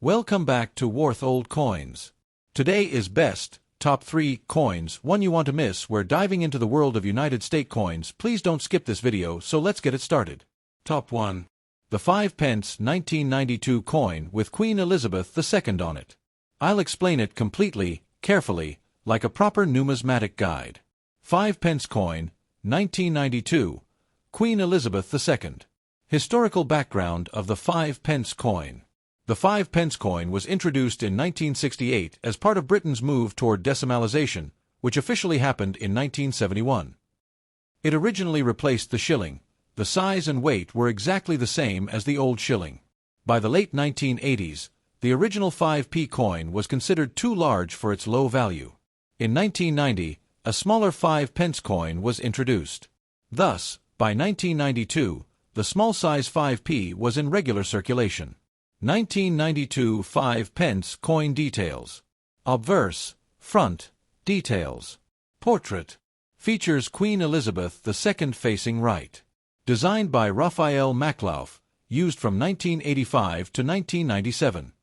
Welcome back to Worth Old Coins. Today is best, top 3 coins, one you want to miss. We're diving into the world of United States coins. Please don't skip this video, so let's get it started. Top 1. The 5-pence 1992 coin with Queen Elizabeth II on it. I'll explain it completely, carefully, like a proper numismatic guide. 5-pence coin, 1992, Queen Elizabeth II. Historical background of the 5-pence coin. The 5-pence coin was introduced in 1968 as part of Britain's move toward decimalization, which officially happened in 1971. It originally replaced the shilling. The size and weight were exactly the same as the old shilling. By the late 1980s, the original 5p coin was considered too large for its low value. In 1990, a smaller 5-pence coin was introduced. Thus, by 1992, the small-size 5p was in regular circulation. 1992 5-pence coin details. Obverse, front, details. Portrait. Features Queen Elizabeth II facing right. Designed by Raphael Maklauf, used from 1985 to 1997.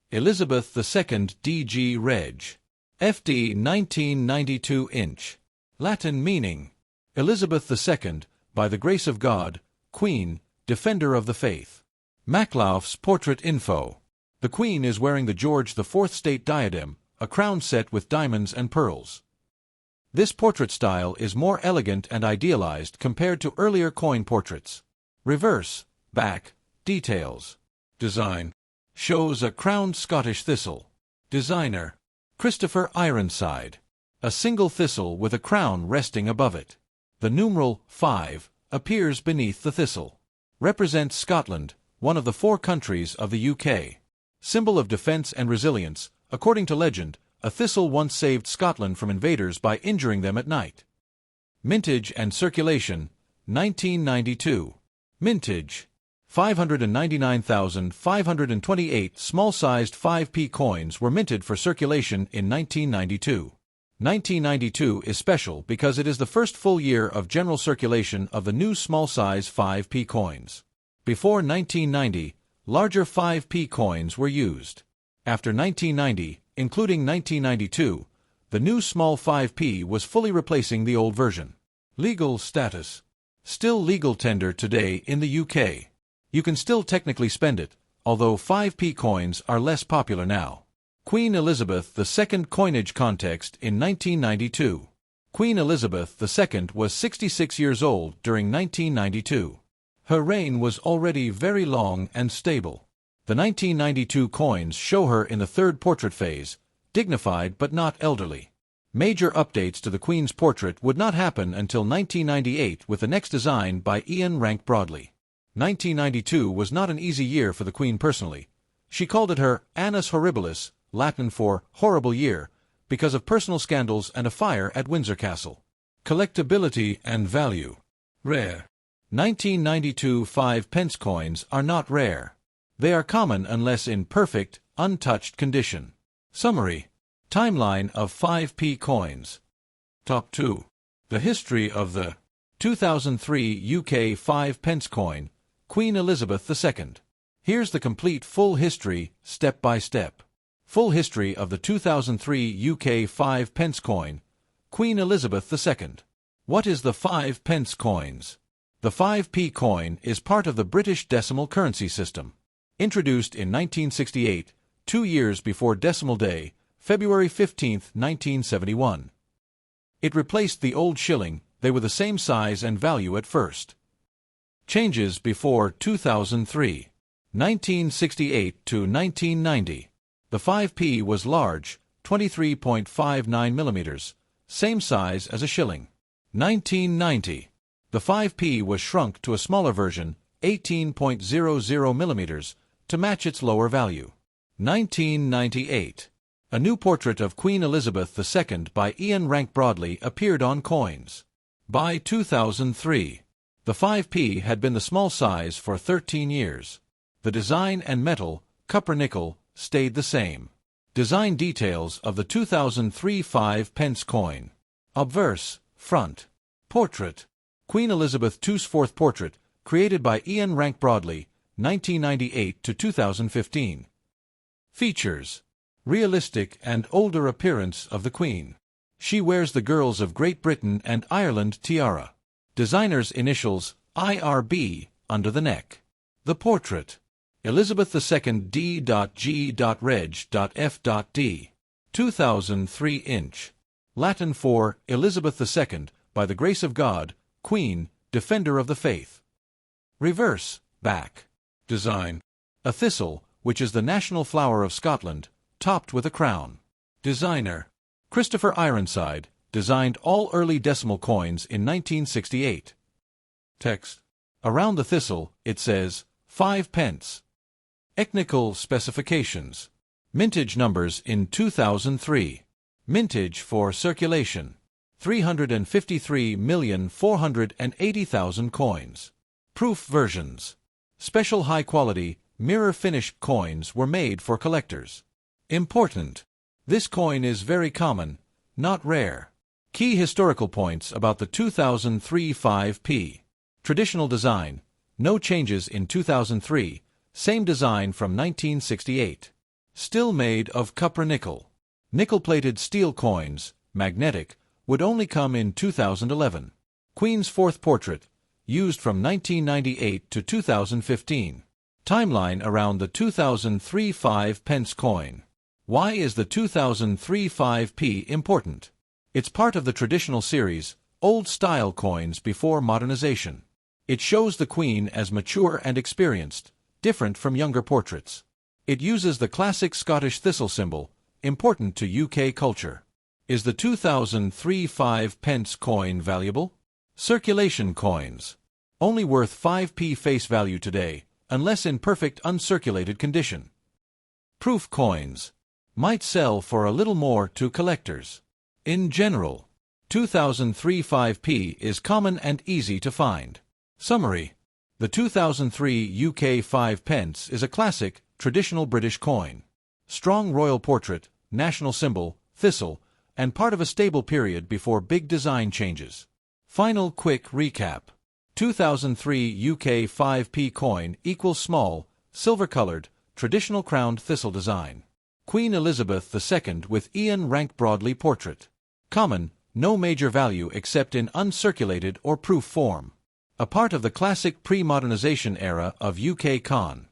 Elizabeth II DG Reg. FD 1992 inch. Latin meaning. Elizabeth II, by the grace of God, Queen, Defender of the Faith. Maklauf's portrait info. The Queen is wearing the George IV state diadem, a crown set with diamonds and pearls. This portrait style is more elegant and idealized compared to earlier coin portraits. Reverse, back, details. Design. Shows a crowned Scottish thistle. Designer. Christopher Ironside. A single thistle with a crown resting above it. The numeral 5 appears beneath the thistle. Represents Scotland, one of the 4 countries of the UK. Symbol of defense and resilience. According to legend, a thistle once saved Scotland from invaders by injuring them at night. Mintage and circulation, 1992. Mintage. 599,528 small-sized 5p coins were minted for circulation in 1992. 1992 is special because it is the first full year of general circulation of the new small-size 5p coins. Before 1990, larger 5p coins were used. After 1990, including 1992, the new small 5p was fully replacing the old version. Legal status. Still legal tender today in the UK. You can still technically spend it, although 5p coins are less popular now. Queen Elizabeth II coinage context in 1992. Queen Elizabeth II was 66 years old during 1992. Her reign was already very long and stable. The 1992 coins show her in the third portrait phase, dignified but not elderly. Major updates to the Queen's portrait would not happen until 1998 with the next design by Ian Rank Broadley. 1992 was not an easy year for the Queen personally. She called it her annus horribilis, Latin for horrible year, because of personal scandals and a fire at Windsor Castle. Collectability and value. Rare. 1992 5-pence coins are not rare. They are common unless in perfect, untouched condition. Summary. Timeline of 5p coins. Top 2. The history of the 2003 UK 5-pence coin, Queen Elizabeth II. Here's the complete full history, step by step. Full history of the 2003 UK 5-pence coin, Queen Elizabeth II. What is the 5-pence coins? The 5p coin is part of the British decimal currency system. Introduced in 1968, 2 years before Decimal Day, February 15, 1971. It replaced the old shilling. They were the same size and value at first. Changes before 2003. 1968 to 1990. The 5p was large, 23.59 millimeters, same size as a shilling. 1990. The 5p was shrunk to a smaller version, 18.00 millimeters, to match its lower value. 1998. A new portrait of Queen Elizabeth II by Ian Rank Broadley appeared on coins. By 2003, the 5p had been the small size for 13 years. The design and metal, copper-nickel, stayed the same. Design details of the 2003 5-pence coin. Obverse, front. Portrait. Queen Elizabeth II's fourth portrait, created by Ian Rank Broadley, 1998 to 2015. Features: realistic and older appearance of the Queen. She wears the Girls of Great Britain and Ireland tiara. Designer's initials IRB under the neck. The portrait: Elizabeth II D.G.Reg.F.D. 2003 inch. Latin for Elizabeth II, by the grace of God, Queen, Defender of the Faith. Reverse, back. Design: a thistle, which is the national flower of Scotland, topped with a crown. Designer: Christopher Ironside, designed all early decimal coins in 1968. Text: around the thistle, it says, 5 pence. Technical specifications: mintage numbers in 2003. Mintage for circulation: 353,480,000 coins. Proof versions: special high-quality, mirror-finish coins were made for collectors. Important: this coin is very common, not rare. Key historical points about the 2003 5p. Traditional design: no changes in 2003, same design from 1968. Still made of copper-nickel. Nickel-plated steel coins, magnetic, would only come in 2011. Queen's fourth portrait, used from 1998 to 2015. Timeline around the 2003 5 pence coin. Why is the 2003 5p important? It's part of the traditional series, old-style coins before modernization. It shows the Queen as mature and experienced, different from younger portraits. It uses the classic Scottish thistle symbol, important to UK culture. Is the 2003 5 pence coin valuable? Circulation coins. Only worth 5p face value today, unless in perfect uncirculated condition. Proof coins. Might sell for a little more to collectors. In general, 2003 5p is common and easy to find. Summary: the 2003 UK 5 pence is a classic, traditional British coin. Strong royal portrait, national symbol, thistle, and part of a stable period before big design changes. Final quick recap. 2003 UK 5p coin equals small, silver-colored, traditional crowned thistle design. Queen Elizabeth II with Ian Rank Broadley portrait. Common, no major value except in uncirculated or proof form. A part of the classic pre-modernization era of UK con.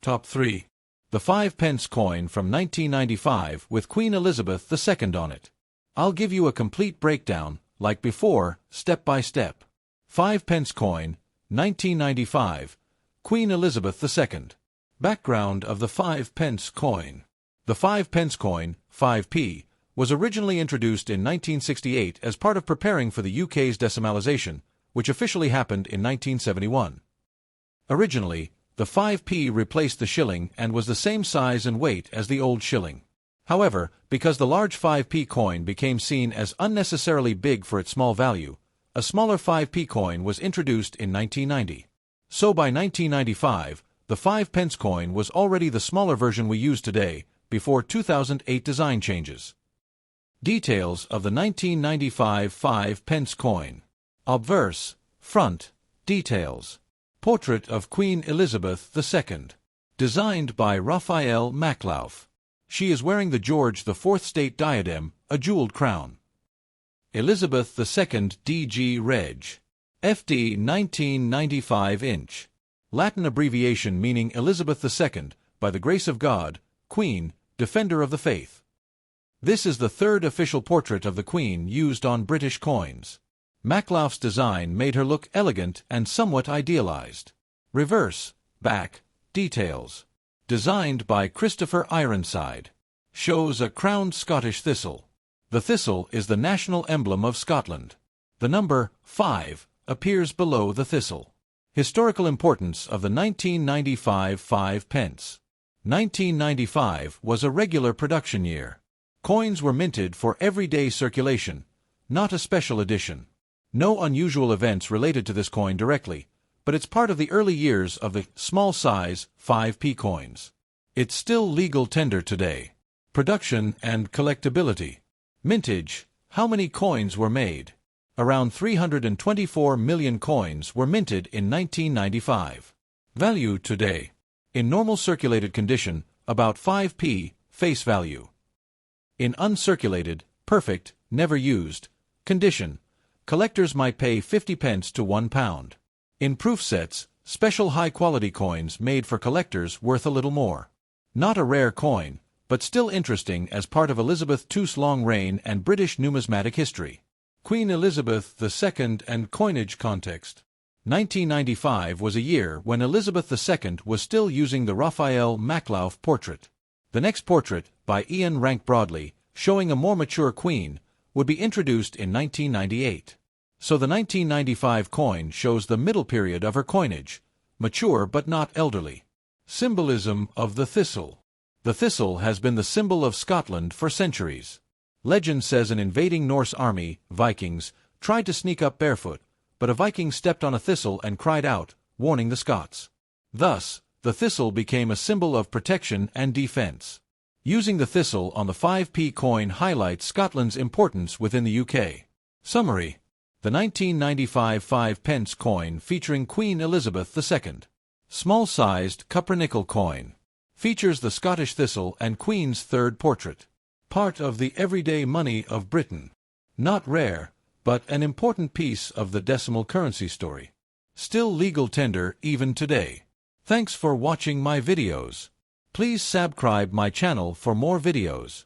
Top 3. The 5 pence coin from 1995 with Queen Elizabeth II on it. I'll give you a complete breakdown, like before, step by step. 5 pence coin, 1995, Queen Elizabeth II. Background of the 5 pence coin. The 5 pence coin, 5p, was originally introduced in 1968 as part of preparing for the UK's decimalisation, which officially happened in 1971. Originally, the 5p replaced the shilling and was the same size and weight as the old shilling. However, because the large 5p coin became seen as unnecessarily big for its small value, a smaller 5p coin was introduced in 1990. So by 1995, the 5 pence coin was already the smaller version we use today, before 2008 design changes. Details of the 1995 5 pence coin. Obverse, front, details. Portrait of Queen Elizabeth II. Designed by Raphael Maclauf. She is wearing the George IV state diadem, a jeweled crown. Elizabeth II D.G. Reg. F.D. 1995 inch. Latin abbreviation meaning Elizabeth II, by the grace of God, Queen, Defender of the Faith. This is the third official portrait of the Queen used on British coins. Maclauf's design made her look elegant and somewhat idealized. Reverse, back, details. Designed by Christopher Ironside. Shows a crowned Scottish thistle. The thistle is the national emblem of Scotland. The number 5 appears below the thistle. Historical importance of the 1995 5 pence. 1995 was a regular production year. Coins were minted for everyday circulation, not a special edition. No unusual events related to this coin directly, but it's part of the early years of the small-size 5p coins. It's still legal tender today. Production and collectability. Mintage. How many coins were made? Around 324 million coins were minted in 1995. Value today. In normal circulated condition, about 5p, face value. In uncirculated, perfect, never used condition, collectors might pay 50 pence to £1. In proof sets, special high-quality coins made for collectors worth a little more. Not a rare coin, but still interesting as part of Elizabeth II's long reign and British numismatic history. Queen Elizabeth II and coinage context. 1995 was a year when Elizabeth II was still using the Raphael Maklauf portrait. The next portrait, by Ian Rank Broadley, showing a more mature queen, would be introduced in 1998. So the 1995 coin shows the middle period of her coinage, mature but not elderly. Symbolism of the thistle. The thistle has been the symbol of Scotland for centuries. Legend says an invading Norse army, Vikings, tried to sneak up barefoot, but a Viking stepped on a thistle and cried out, warning the Scots. Thus, the thistle became a symbol of protection and defense. Using the thistle on the 5p coin highlights Scotland's importance within the UK. Summary: the 1995 5 pence coin featuring Queen Elizabeth II. Small-sized copper-nickel coin. Features the Scottish thistle and Queen's third portrait. Part of the everyday money of Britain. Not rare, but an important piece of the decimal currency story. Still legal tender even today. Thanks for watching my videos. Please subscribe my channel for more videos.